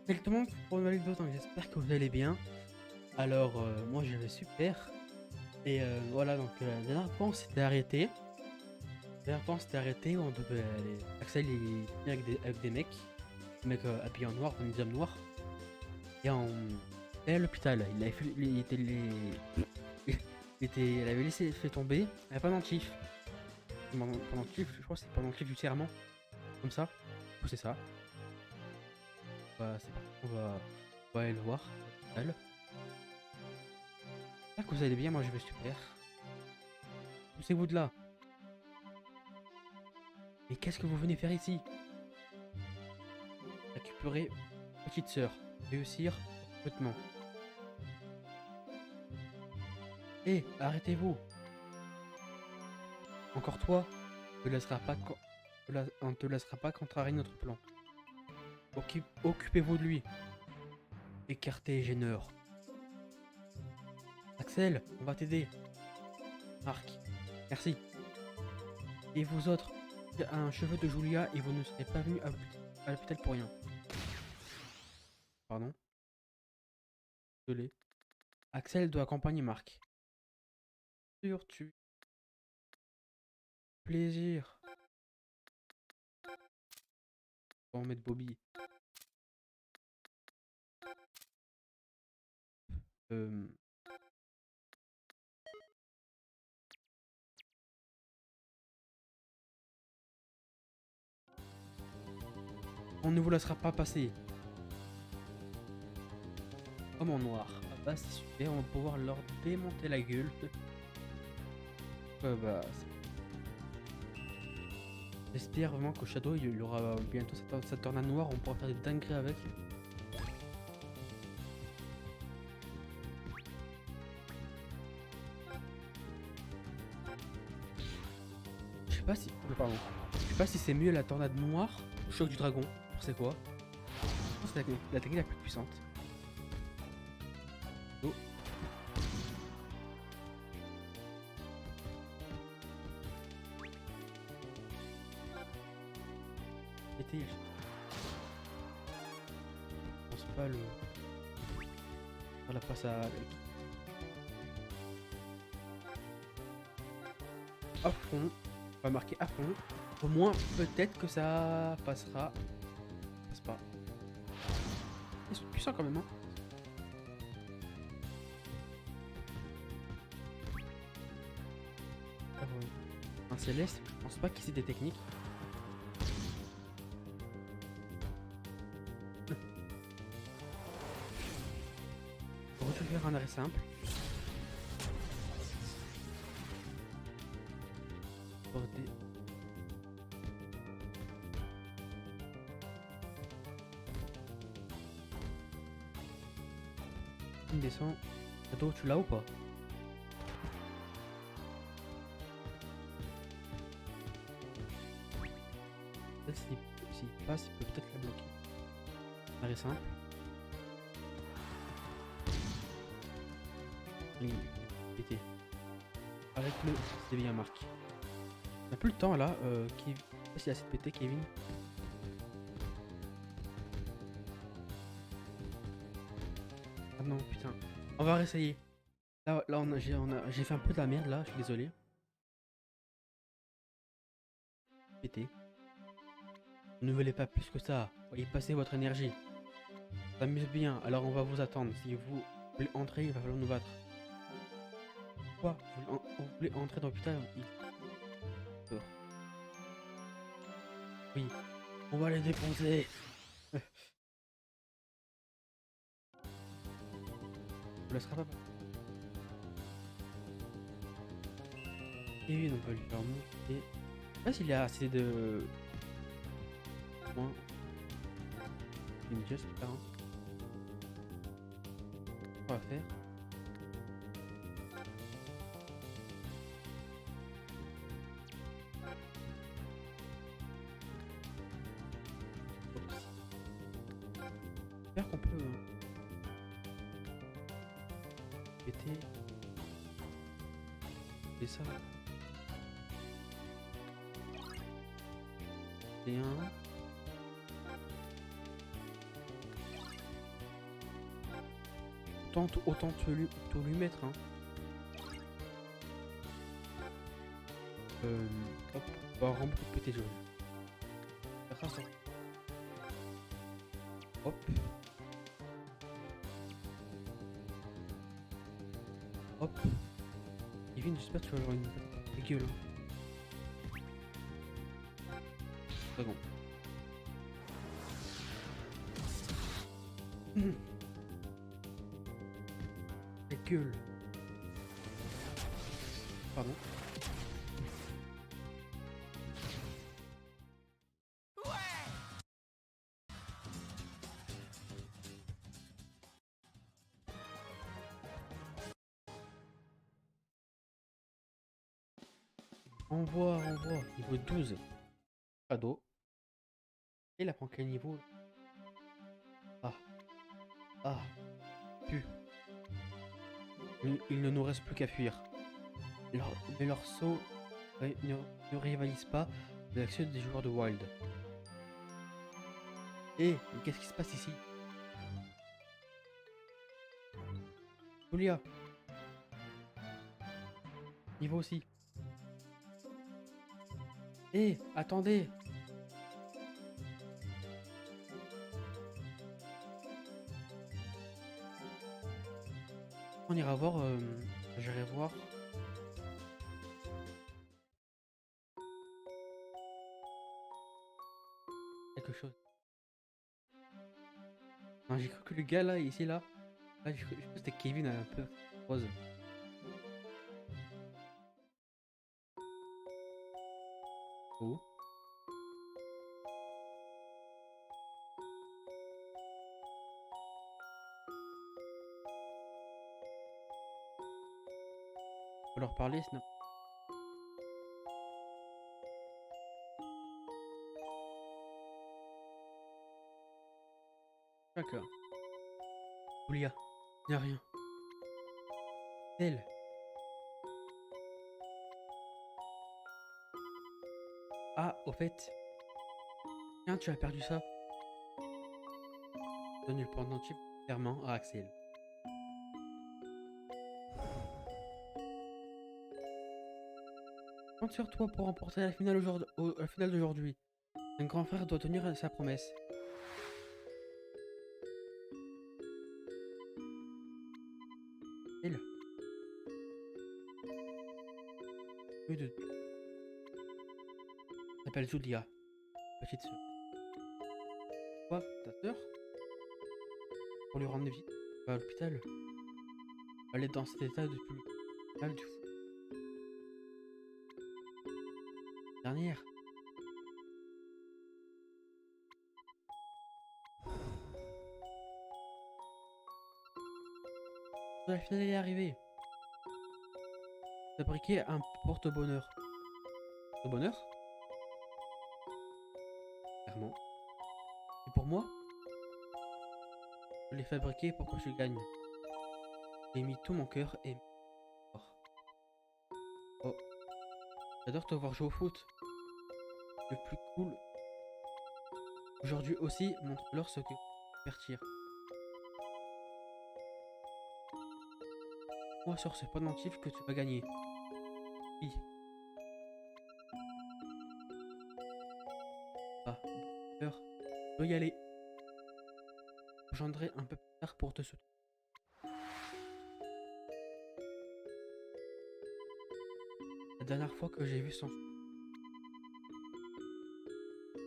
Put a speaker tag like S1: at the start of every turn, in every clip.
S1: Exactement pour une anecdote, donc j'espère que vous allez bien. Alors, moi je vais super. Et voilà, donc la dernière fois on s'était arrêté. La dernière fois on s'était arrêté, on devait aller. Axel il finit avec des mecs. Des mecs habillés en noir, des hommes noirs. Et il est à l'hôpital. Il était il avait laissé fait tomber. Il n'y avait pas d'antif. Pendant le kiff, je crois que c'est pendant le kiff du serment. Comme ça. Du coup, c'est ça. C'est parti. On va aller le voir. À l'hôpital. J'espère que vous allez bien, moi je vais super. Poussez-vous de là. Mais qu'est-ce que vous venez faire ici? Récupérer petite sœur. Réussir recrutement. Hé, arrêtez-vous. Encore toi, on ne te laissera pas contrarier notre plan. Occupez-vous de lui. Écartez gêneur. Axel, on va t'aider. Marc, merci. Et vous autres, il y a un cheveu de Julia et vous ne serez pas venus à l'hôpital pour rien. Pardon, désolé. Axel doit accompagner Marc. Sûr, tu. Plaisir. On va mettre Bobby. Euh, on ne vous laissera pas passer. Homme en noir. Ah bah c'est super, on va pouvoir leur démonter la gueule. Bah, j'espère vraiment qu'au Shadow il aura bientôt sa tornade noire, on pourra faire des dingueries avec. Je sais pas si. Pardon. Je sais pas si c'est mieux la tornade noire ou le choc du dragon. C'est quoi? Je pense que c'est la technique la plus puissante. Oh, pété. Je pense pas le. On la passe à fond. On va marquer à fond. Au moins, peut-être que ça passera. Ça passe pas. Ils sont puissants quand même, hein. Un céleste, je pense pas qu'ils aient des techniques. On va faire un arrêt simple. Porter. Une descend. Attends, tu l'as ou pas? S'il passe, il peut peut-être la bloquer. Arrêt simple. Il pété. Avec le. C'est bien marqué. On a plus le temps là. Je sais pas s'il a assez de pété, Kevin. Ah non, putain. On va réessayer. Là j'ai fait un peu de la merde là, je suis désolé. Pété. Ne voulez pas plus que ça. Voyez passer votre énergie. Ça m'amuse bien, alors on va vous attendre. Si vous voulez entrer, il va falloir nous battre. Quoi? Vous voulez entrer dans l'hôpital? Peur. Oui. On va les défoncer. On vous laissera pas. Et oui, on va lui faire monter. Je sais pas s'il a assez de points. Une just là. On va faire. J'espère qu'on peut péter. Et ça. Et un. autant tout lui mettre, hein. Hop, on va rendre petit jeu. Faire ça, hop. Hop. Kevin, j'espère que tu vas avoir une gueule. Très bon. La gueule. Pardon. Envoie. Niveau 12. Cadeau. Et il apprend quel niveau? Ah. Ah. Pu. Il ne nous reste plus qu'à fuir. Mais leur saut ne rivalise pas de l'action des joueurs de Wild. Mais qu'est-ce qui se passe ici? Julia. Niveau aussi. Attendez. On ira voir. J'irai voir. Quelque chose. Non, j'ai cru que le gars là, ici là. Là, j'ai cru que c'était Kevin un peu rose. Oh. Faut leur parler, Snap. D'accord. Julia, y'a rien. Elle. Ah, au fait. Tiens, tu as perdu ça. Donne le pendentif clairement à Axel. Compte sur toi pour remporter la finale d'aujourd'hui. Un grand frère doit tenir sa promesse. Elle. Plus de. S'appelle Julia. Petite sœur. Quoi, ta sœur? Pour lui rendre visite, va à l'hôpital. Elle est dans cet état depuis mal du fou. Dernière. La finale est arrivée. Fabriquer un porte-bonheur. Porte-bonheur? Clairement. Et pour moi, je l'ai fabriqué pour que je gagne. J'ai mis tout mon cœur et oh, j'adore te voir jouer au foot. Le plus cool. Aujourd'hui aussi, montre-leur ce que partir. Moi sur ce pendentif que tu vas gagner. Oui. Ah, peur. Je dois y aller. Je reviendrai un peu plus tard pour te soutenir. La dernière fois que j'ai vu son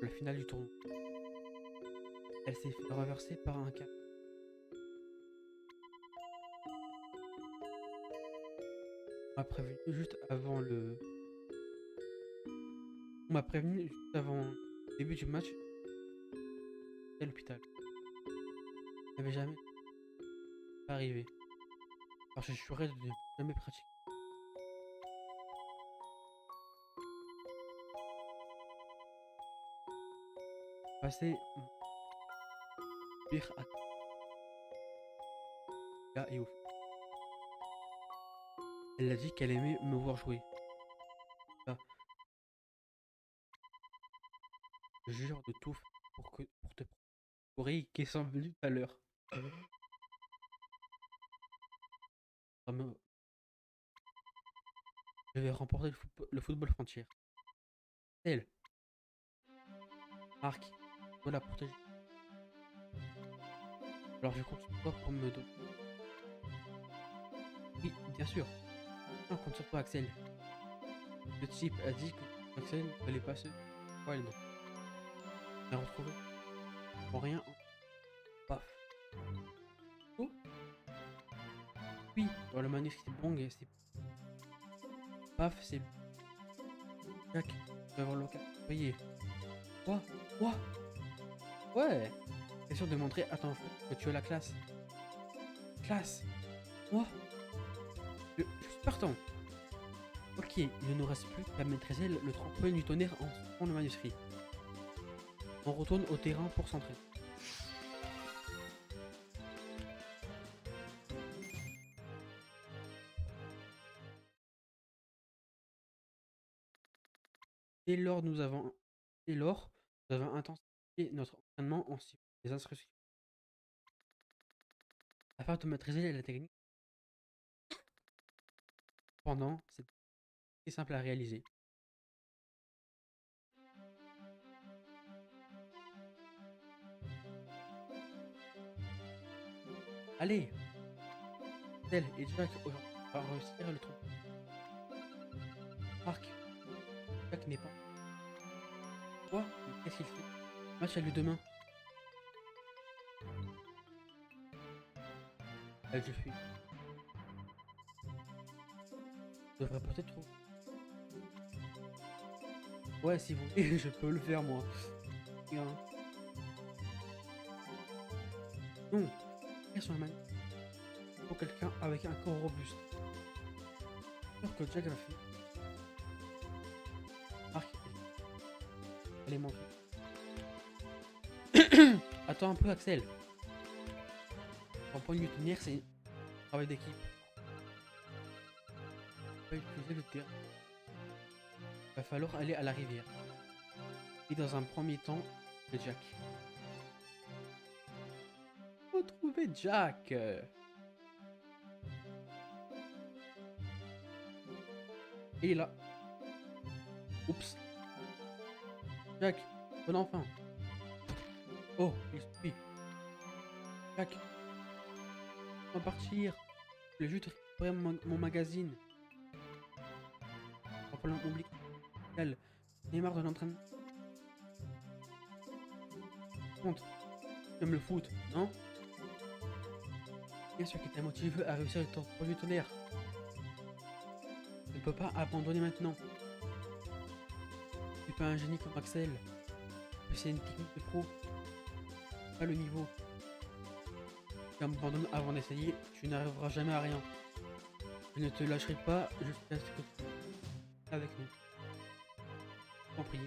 S1: la finale du tournoi, elle s'est fait renverser par un cap. On m'a prévenu juste avant le. On m'a prévenu juste avant le début du match à l'hôpital. Ça n'avait jamais arrivé. Alors je jurais de ne jamais pratiquer. Passer pire à là et ouf. Elle a dit qu'elle aimait me voir jouer. Là, je jure de tout faire pour te prouver qu'ils sont venus tout à l'heure. Comme, je vais remporter le football frontière. Elle, Marc, doit la protéger. Alors je compte sur toi pour me donner. Oui, bien sûr. On compte sur toi, Axel. Le type a dit que Axel ne fallait pas se. Ouais, non. On a retrouvé. Pour rien. Paf. Oh, oui, dans le manuscrit Bong, c'est. Paf, c'est. Jack, tu vas avoir l'occasion. Voyez. Quoi? Quoi? Ouais. C'est sûr de montrer à ton enfant que tu as la classe. Classe. Moi? Je suis partant. Ok, il ne nous reste plus qu'à maîtriser le tremplin du tonnerre en suivant le manuscrit. On retourne au terrain pour s'entraîner. Dès lors, dès lors, nous avons intensifié notre entraînement en suivant les instructions. Afin de maîtriser la technique, cependant, c'est très simple à réaliser. Allez, Tel et Jack aujourd'hui va réussir le truc. Marc, Jack n'est pas. Quoi? Mais qu'est-ce qu'il fait? Match à lui demain. Je fuis. Je devrais peut-être trouver. Ouais, si vous voulez, je peux le faire moi. Bien. Non, quels sont les manières? Il faut quelqu'un avec un corps robuste. Sûr que Jack va fuir. Marc, allez montrer. Attends un peu, Axel. En point de tenir, c'est un travail d'équipe. On va utiliser le terrain. Il va falloir aller à la rivière. Et dans un premier temps, le Jack. Retrouver Jack. Et là. Oups. Jack, bon enfant. Oh, il suit. Jack, on va partir. Je voulais juste récupérer mon magazine. Rappelons oublie. Elle, j'en ai marre de l'entraînement. Contre, tu aimes le foot, non? Bien sûr qu'il t'a motivé à réussir ton premier tonnerre. Tu ne peux pas abandonner maintenant. Tu n'es pas un génie comme Axel. C'est une technique de pro. Pas le niveau. Si tu abandonnes avant d'essayer, tu n'arriveras jamais à rien. Je ne te lâcherai pas jusqu'à ce que tu sois avec nous. T'en prie,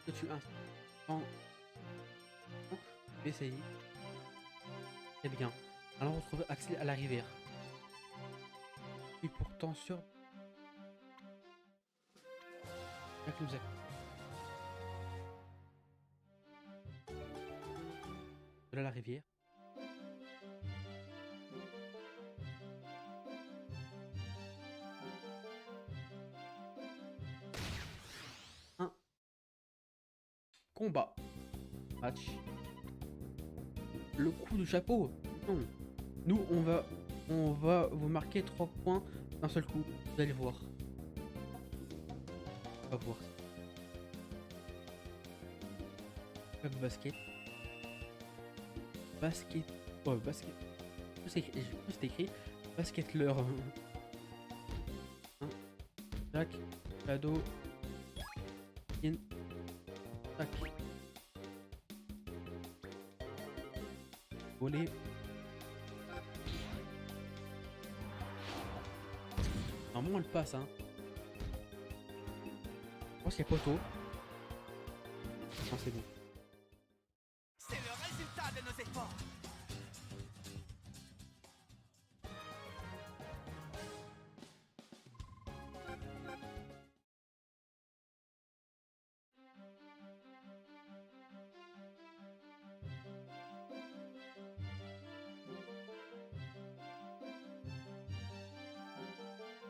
S1: que tu insistes essayer. Très bien. Allons retrouver Axel à la rivière. Et pourtant sûr. Jack nous a. De là la rivière. Un combat. Match. Le coup de chapeau. Non. Nous on va vous marquer 3 points d'un seul coup. Vous allez voir. On va voir. Club basket. Basket. Oh, basket. C'est écrit basket leur. Hein. Jack. Cadeau. Tac. Voler. Normalement elle passe hein. Je pense qu'il y a poteau. Non c'est bon.
S2: C'est le résultat de nos efforts.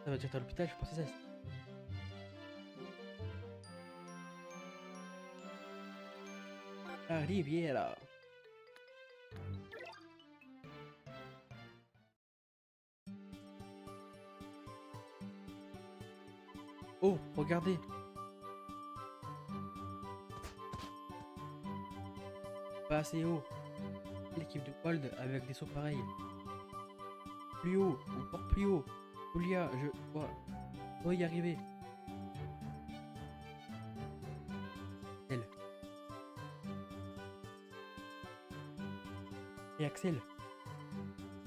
S1: Ça va direct à l'hôpital, je pensais ça. La rivière. Oh, regardez. Pas assez haut. L'équipe de Wald avec des sauts pareils. Plus haut, encore plus haut. Julia, je dois y arriver. Elle. Et Axel.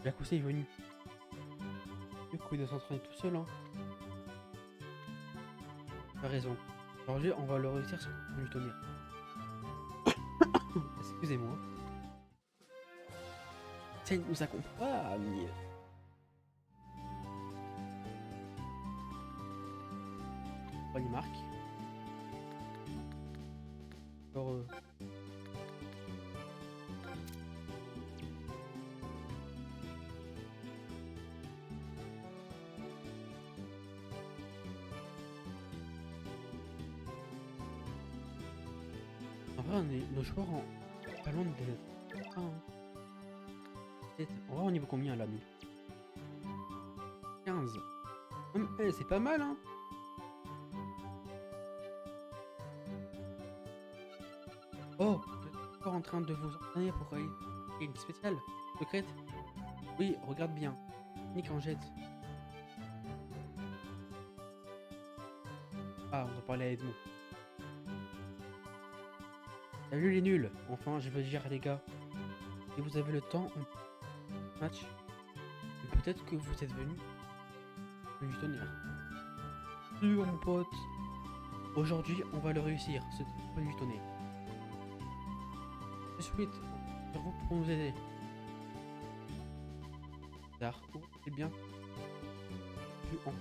S1: Jacoussé est venu. Du coup, il doit s'entraîner tout seul, hein. Tu as raison. Aujourd'hui, on va le réussir sur le tonnerre. Excusez-moi. Ça nous accompagne. Bonne marque. Alors, en vrai, nos joueurs en pas loin de ah, hein. En vrai, on niveau combien là, nous 15. C'est pas mal, hein. Oh, vous êtes encore en train de vous entraîner pour aller une spéciale secrète. Oui, regarde bien. Nick en jette. Ah, on doit parler à Edmond. Salut les nuls. Enfin, je veux dire les gars. Si vous avez le temps, on match. Mais peut-être que vous êtes venus du tonnerre. Salut mon pote. Aujourd'hui, on va le réussir, ce point du tonnerre. Je souhaite sur vous pour nous aider. Tard, oh, c'est bien. Du en.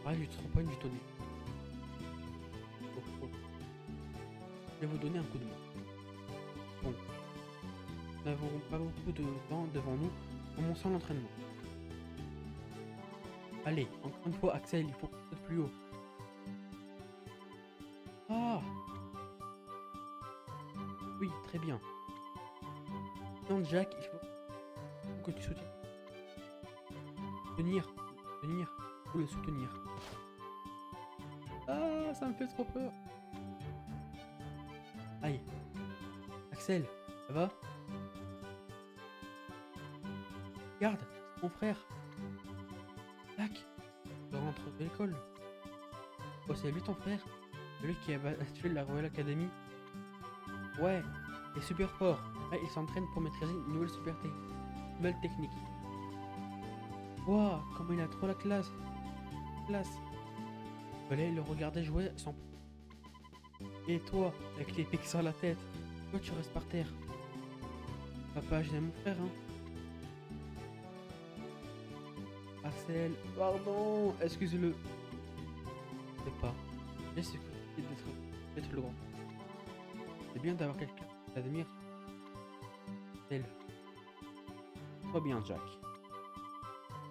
S1: Pareil, du 3 points du tonnerre. Oh, oh. Je vais vous donner un coup de main. Bon. Nous n'avons pas beaucoup de temps devant nous. Commençons l'entraînement. Allez, encore une fois, Axel, il faut peut-être plus haut. Ah! Oui, très bien. Non, Jack, il faut que tu soutiennes. Tenir, faut le soutenir. Ah, ça me fait trop peur. Aïe. Axel, ça va? Regarde, c'est mon frère. Jack, il rentre de l'école. Oh, c'est lui ton frère? Celui qui a tué la Royal Academy? Ouais, il est super fort. Là, il s'entraîne pour maîtriser une nouvelle technique. Waouh, comment il a trop la classe. Fallait le regarder jouer sans... Et toi, avec les pics sur la tête, pourquoi tu restes par terre? Papa, j'aime mon frère, hein. Axel, pardon, excuse-le. C'est pas. Laisse d'être le grand. C'est bien d'avoir quelqu'un qui t'admire. Elle. Pas bien, Jack.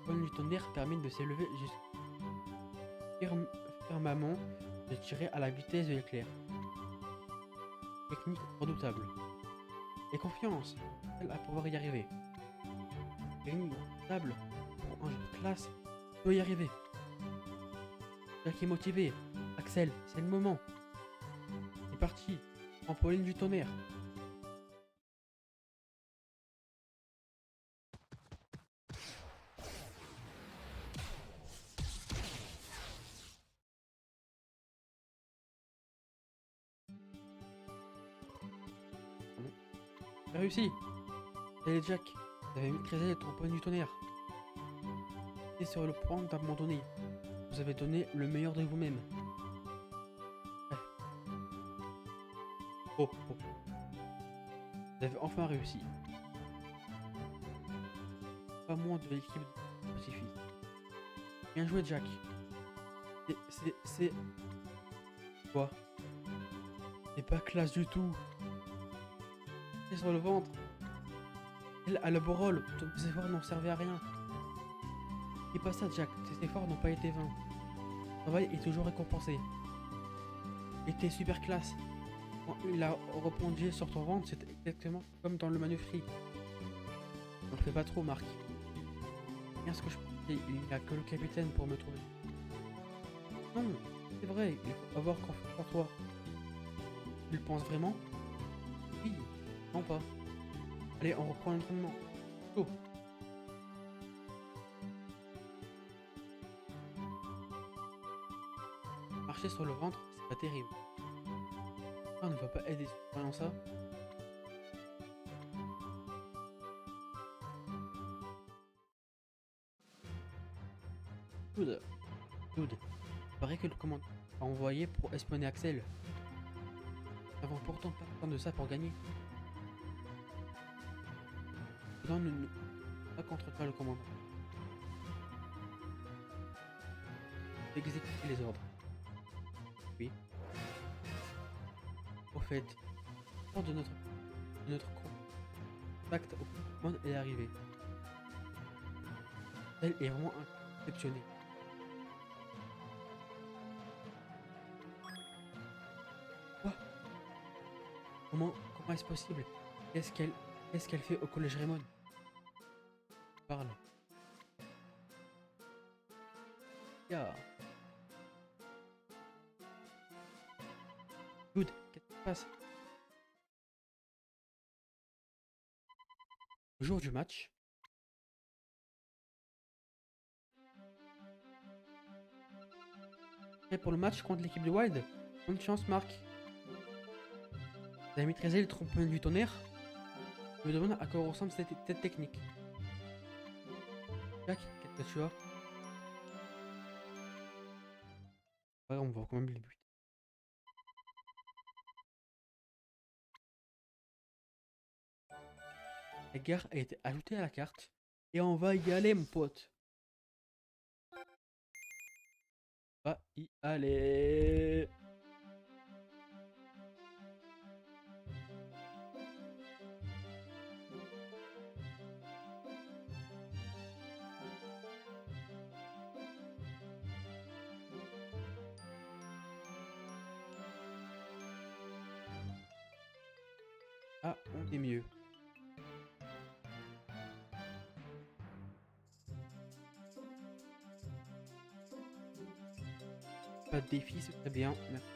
S1: Comme du tonnerre permet de s'élever fermement, de tirer à la vitesse de l'éclair. Technique redoutable. Et confiance, elle à pouvoir y arriver. Technique redoutable pour un jeu de classe, peut y arriver. Jack est motivé. Axel, c'est le moment. C'est parti. Trampoline du tonnerre. J'ai réussi. Allez Jack, vous avez maîtrisé le trampoline du tonnerre. Et sur le point d'abandonner. Vous avez donné le meilleur de vous-même. Ouais. Oh, oh. Vous avez enfin réussi. Pas moins de l'équipe de Pacifique. Bien joué Jack. C'est... Quoi? C'est pas classe du tout. C'est sur le ventre. Elle a le beau rôle. Tous vos efforts n'ont servi à rien. Et pas ça, Jack. Tes efforts n'ont pas été vains. Ton travail est toujours récompensé. Et t'es super classe. Quand il a replongé sur ton ventre, c'est exactement comme dans le manuscrit. On le fait pas trop, Marc. Bien ce que je pensais, il n'y a que le capitaine pour me trouver. Non, c'est vrai, il faut avoir confiance en toi. Tu le penses vraiment? Oui, non pas. Allez, on reprend l'entraînement. Go. Marcher sur le ventre, c'est pas terrible. On ne va pas aider en ça. Dude, il paraît que le commandant a envoyé pour espionner Axel. Nous n'avons pourtant pas besoin de ça pour gagner. Non, ne pas contre toi le commandant. Exécuter les ordres. Oui. Au fait, lors de notre contact au commande est arrivé. Elle est vraiment exceptionnée. Quoi? Comment est-ce possible? Qu'est-ce qu'elle fait au collège Raymond? Parle. Yeah. Good, qu'est-ce qui se passe? Le jour du match. Prêt pour le match contre l'équipe de Wild? Bonne chance, Marc. Vous avez maîtrisé le trompe-l'œil du tonnerre? Je me demande à quoi ressemble cette technique. Jack, qu'est-ce que tu as? Ouais, on voit quand même les buts. La gare a été ajoutée à la carte. Et on va y aller, mon pote. On va y aller. Ah, on est mieux. Pas de défi, c'est très bien. Merci.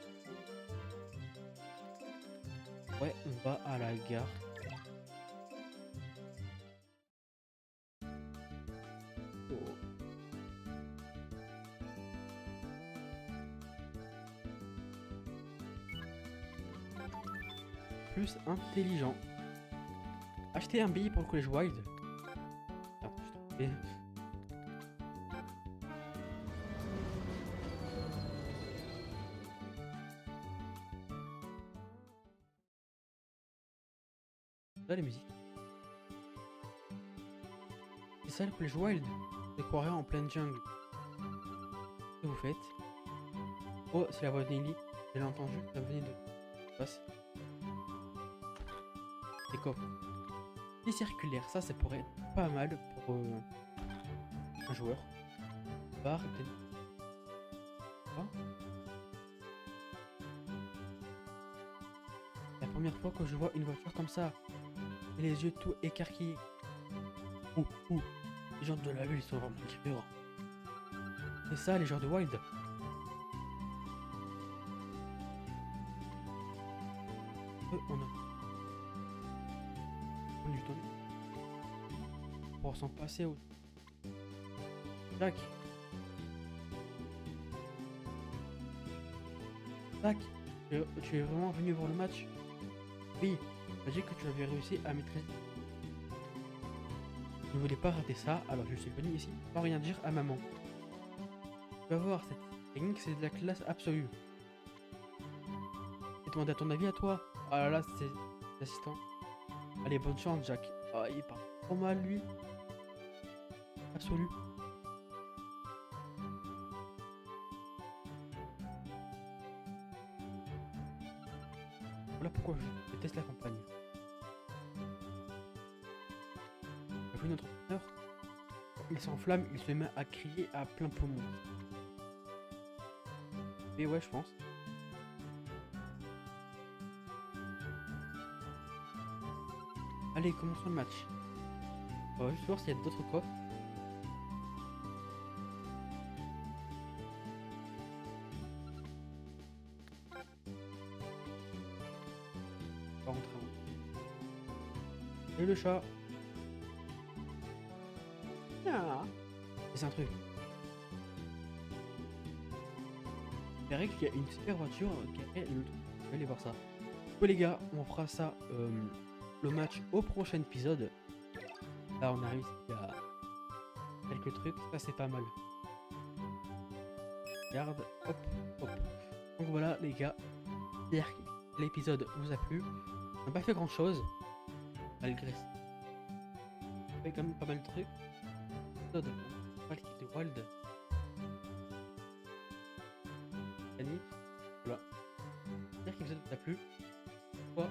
S1: Ouais, on va à la gare. Oh. Plus intelligent. Acheter un billet pour le collège Wild. Ah, je t'en prie. Là, les musiques. C'est ça le collège Wild. Je croirais en pleine jungle. Qu'est-ce que vous faites? Oh, c'est la voix de Nelly. Je l'ai entendu, ça venait de... Passe. Des coffres. Les circulaires, ça pourrait être pas mal pour un joueur. Bar, quoi? La première fois que je vois une voiture comme ça, et les yeux tout écarquillés. Ouh, les gens de la ville sont vraiment différents. C'est ça les gens de Wild. On a du temps pour s'en passer au... Tac. Tac. Tu es vraiment venu voir le match? Oui, tu as dit que tu avais réussi à maîtriser. Je ne voulais pas rater ça, alors je suis venu ici sans rien dire à maman. Tu vas voir, cette technique c'est de la classe absolue. J'ai demandé à ton avis à toi. Ah là là, c'est l'assistant. Allez, bonne chance, Jack. Ah, il parle trop mal, lui. Absolu. Voilà pourquoi je déteste la campagne. T'as vu notre entraîneur? il s'enflamme, il se met à crier à plein poumon. Et ouais, je pense. Allez, commençons le match. On va juste voir s'il y a d'autres coffres. On va rentrer en... Et le chat. Ah. Et c'est un truc. C'est vrai qu'il y a une super voiture qui a fait le truc. Je vais aller voir ça. Bon les gars, on fera ça le match au prochain épisode. Là on a réussi à quelques trucs, ça c'est pas mal. Regarde, hop, hop. Donc voilà les gars, j'espère que l'épisode vous a plu. On n'a pas fait grand chose, malgré ça. On a fait quand même pas mal de trucs. Épisode, on va quitter Wild. Voilà. J'espère que l'épisode vous a plu. Quoi